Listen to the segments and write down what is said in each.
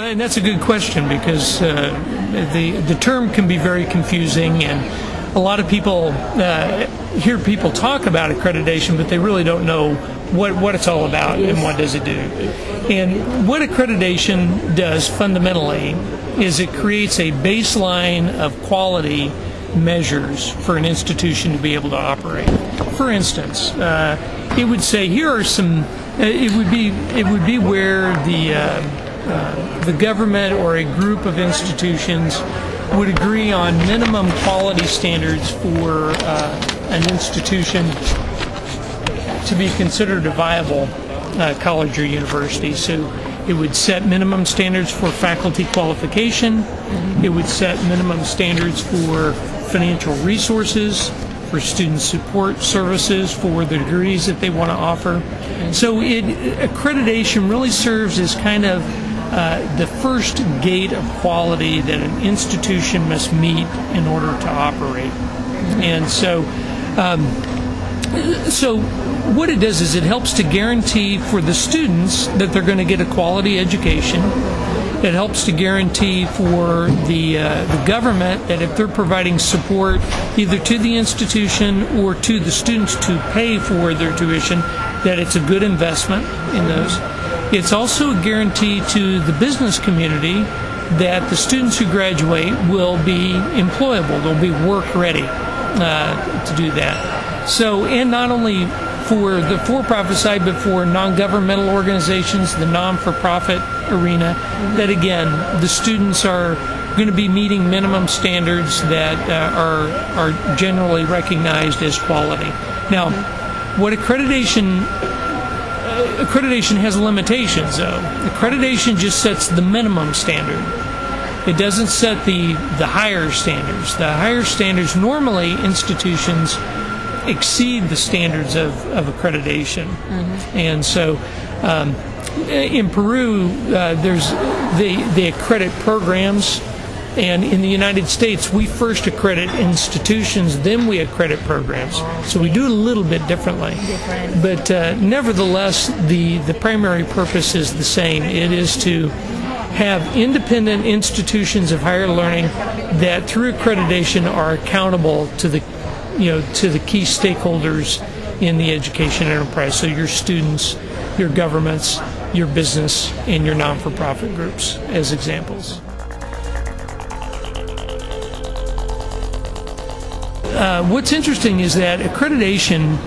and that's a good question because the term can be very confusing, and a lot of people hear people talk about accreditation, but they really don't know what it's all about and what does it do. And what accreditation does fundamentally is it creates a baseline of quality measures for an institution to be able to operate. For instance, it would say here are some. It would be where the government or a group of institutions would agree on minimum quality standards for an institution to be considered a viable college or university. So it would set minimum standards for faculty qualification. It would set minimum standards for financial resources, for student support services, for the degrees that they want to offer. So accreditation really serves as kind of the first gate of quality that an institution must meet in order to operate. And so what it does is it helps to guarantee for the students that they're going to get a quality education. It helps to guarantee for the government that if they're providing support either to the institution or to the students to pay for their tuition, that it's a good investment in those. It's also a guarantee to the business community that the students who graduate will be employable, they'll be work ready to do that. So, and not only for the for-profit side, but for non-governmental organizations, the non-for-profit arena, that again, the students are going to be meeting minimum standards that are generally recognized as quality. Now, what accreditation has limitations, though. Accreditation just sets the minimum standard. It doesn't set the higher standards. The higher standards, normally institutions exceed the standards of accreditation. And so in Peru, they accredit programs, and in the United States we first accredit institutions, then we accredit programs. So we do it a little bit differently. But nevertheless, the primary purpose is the same. It is to have independent institutions of higher learning that through accreditation are accountable to the key stakeholders in the education enterprise. So your students, your governments, your business, and your non-for-profit groups as examples. What's interesting is that accreditation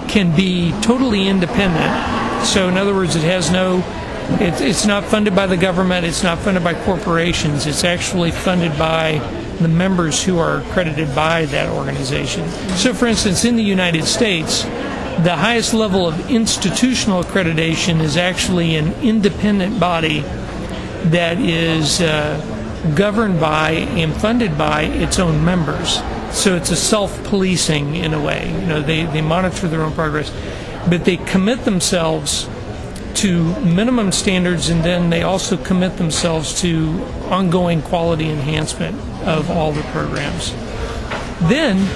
can be totally independent. So in other words, it's not funded by the government, it's not funded by corporations, it's actually funded by the members who are accredited by that organization. So for instance, in the United States, the highest level of institutional accreditation is actually an independent body that is governed by and funded by its own members. So it's a self-policing in a way. They monitor their own progress, but they commit themselves to minimum standards, and then they also commit themselves to ongoing quality enhancement of all the programs. Then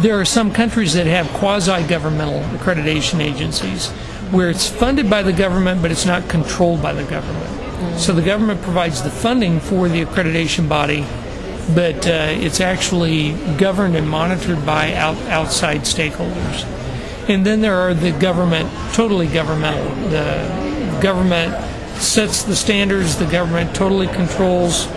there are some countries that have quasi-governmental accreditation agencies where it's funded by the government, but it's not controlled by the government. So the government provides the funding for the accreditation body, but it's actually governed and monitored by outside stakeholders. And then there are the government, totally governmental. The government sets the standards, the government totally controls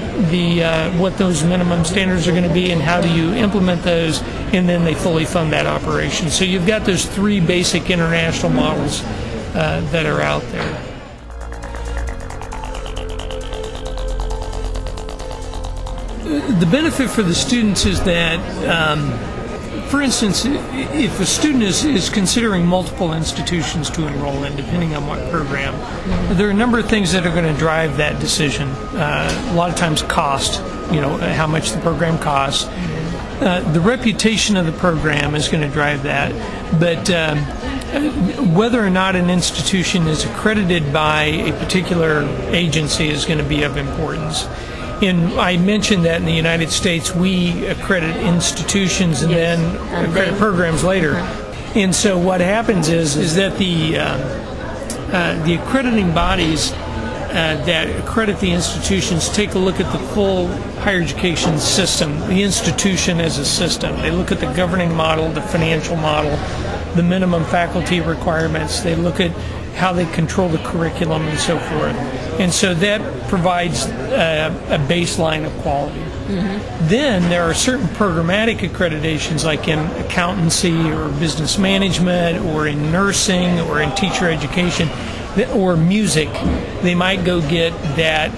what those minimum standards are going to be and how do you implement those, and then they fully fund that operation. So you've got those three basic international models that are out there. The benefit for the students is that for instance, if a student is considering multiple institutions to enroll in, depending on what program, there are a number of things that are going to drive that decision. A lot of times cost, how much the program costs. The reputation of the program is going to drive that. But whether or not an institution is accredited by a particular agency is going to be of importance. And I mentioned that in the United States we accredit institutions and then accredit programs later. And so what happens is that the accrediting bodies that accredit the institutions take a look at the full higher education system, the institution as a system. They look at the governing model, the financial model, the minimum faculty requirements. They look at how they control the curriculum and so forth. And so that provides a baseline of quality. Then there are certain programmatic accreditations, like in accountancy or business management or in nursing or in teacher education or music. They might go get that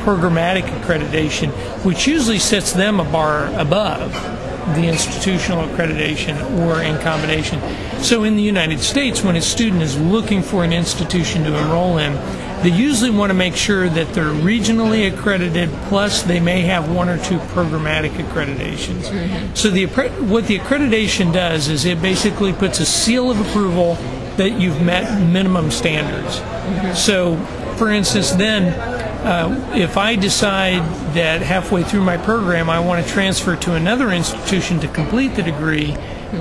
programmatic accreditation, which usually sets them a bar above the institutional accreditation or in combination. So in the United States, when a student is looking for an institution to enroll in, they usually want to make sure that they're regionally accredited, plus they may have one or two programmatic accreditations. So what the accreditation does is it basically puts a seal of approval that you've met minimum standards. So, for instance, then if I decide that halfway through my program I want to transfer to another institution to complete the degree,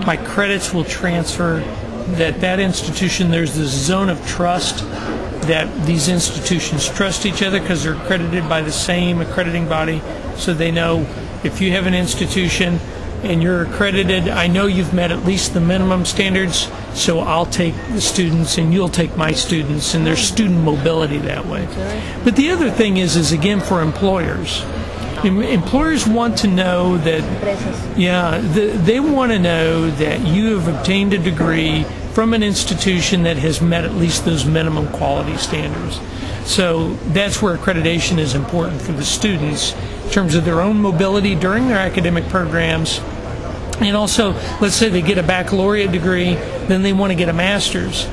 my credits will transfer. That institution, there's this zone of trust that these institutions trust each other because they're accredited by the same accrediting body, so they know if you have an institution and you're accredited, I know you've met at least the minimum standards, so I'll take the students and you'll take my students, and there's student mobility that way. But the other thing is again, for employers. Employers want to know that, they want to know that you have obtained a degree from an institution that has met at least those minimum quality standards. So that's where accreditation is important for the students in terms of their own mobility during their academic programs. And also, let's say they get a baccalaureate degree, then they want to get a master's.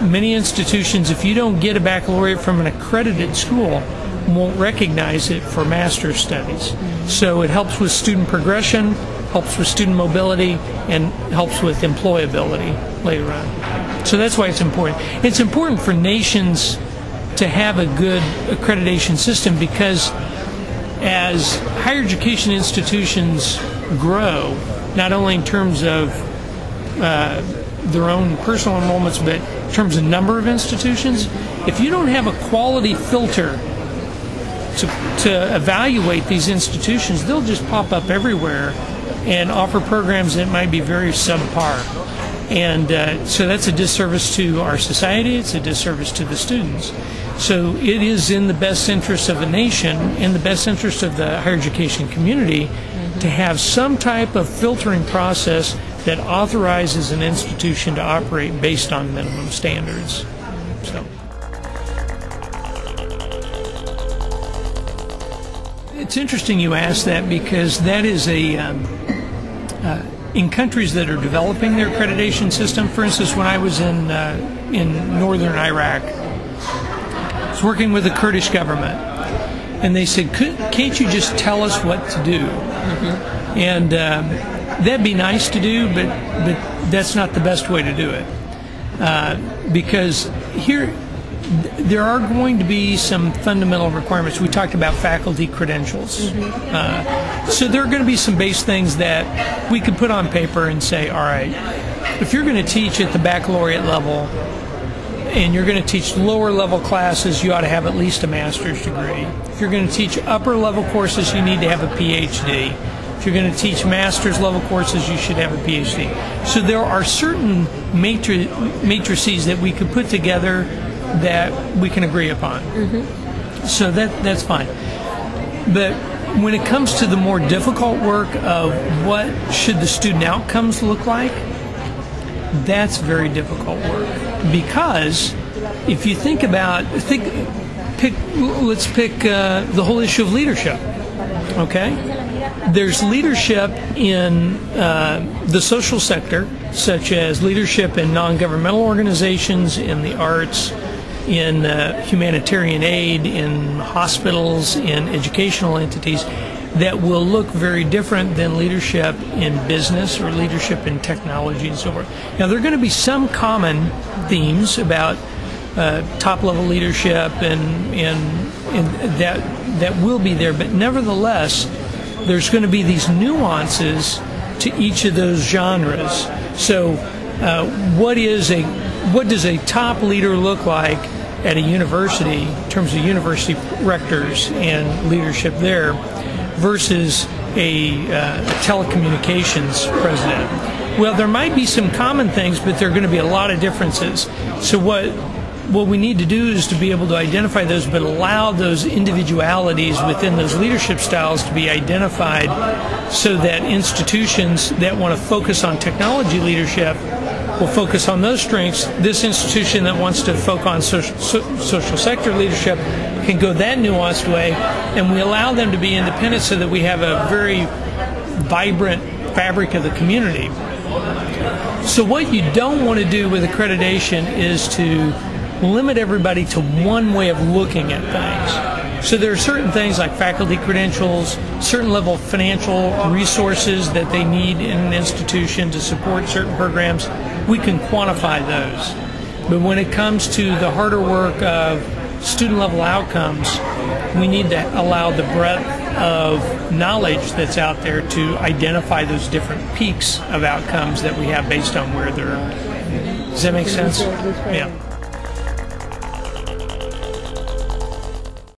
Many institutions, if you don't get a baccalaureate from an accredited school, won't recognize it for master's studies. So it helps with student progression, helps with student mobility, and helps with employability later on. So that's why it's important. It's important for nations to have a good accreditation system, because as higher education institutions grow, not only in terms of their own personal enrollments, but in terms of number of institutions, if you don't have a quality filter to evaluate these institutions, they'll just pop up everywhere and offer programs that might be very subpar. And so that's a disservice to our society, it's a disservice to the students. So it is in the best interest of the nation, in the best interest of the higher education community, to have some type of filtering process that authorizes an institution to operate based on minimum standards. So it's interesting you ask that, because that is in countries that are developing their accreditation system. For instance, when I was in northern Iraq, I was working with the Kurdish government, and they said, can't you just tell us what to do? And that'd be nice to do, but that's not the best way to do it, because here there are going to be some fundamental requirements. We talked about faculty credentials. So there are going to be some base things that we could put on paper and say, all right, if you're going to teach at the baccalaureate level and you're going to teach lower level classes, you ought to have at least a master's degree. If you're going to teach upper level courses, you need to have a PhD. If you're going to teach master's level courses, you should have a PhD. So there are certain matrices that we could put together that we can agree upon. So that's fine. But when it comes to the more difficult work of what should the student outcomes look like, that's very difficult work. Because if you think about, let's pick the whole issue of leadership, okay? There's leadership in the social sector, such as leadership in non-governmental organizations, in the arts, in humanitarian aid, in hospitals, in educational entities, that will look very different than leadership in business or leadership in technology and so forth. Now, there are going to be some common themes about top-level leadership, and that will be there, but nevertheless, there's going to be these nuances to each of those genres. So what does a top leader look like at a university in terms of university rectors and leadership there versus a telecommunications president? Well, there might be some common things, but there are going to be a lot of differences. So what we need to do is to be able to identify those, but allow those individualities within those leadership styles to be identified so that institutions that want to focus on technology leadership will focus on those strengths. This institution that wants to focus on social sector leadership can go that nuanced way, and we allow them to be independent so that we have a very vibrant fabric of the community. So what you don't want to do with accreditation is to limit everybody to one way of looking at things. So there are certain things like faculty credentials, certain level of financial resources that they need in an institution to support certain programs. We can quantify those. But when it comes to the harder work of student level outcomes, we need to allow the breadth of knowledge that's out there to identify those different peaks of outcomes that we have based on where they're. Does that make sense? Yeah.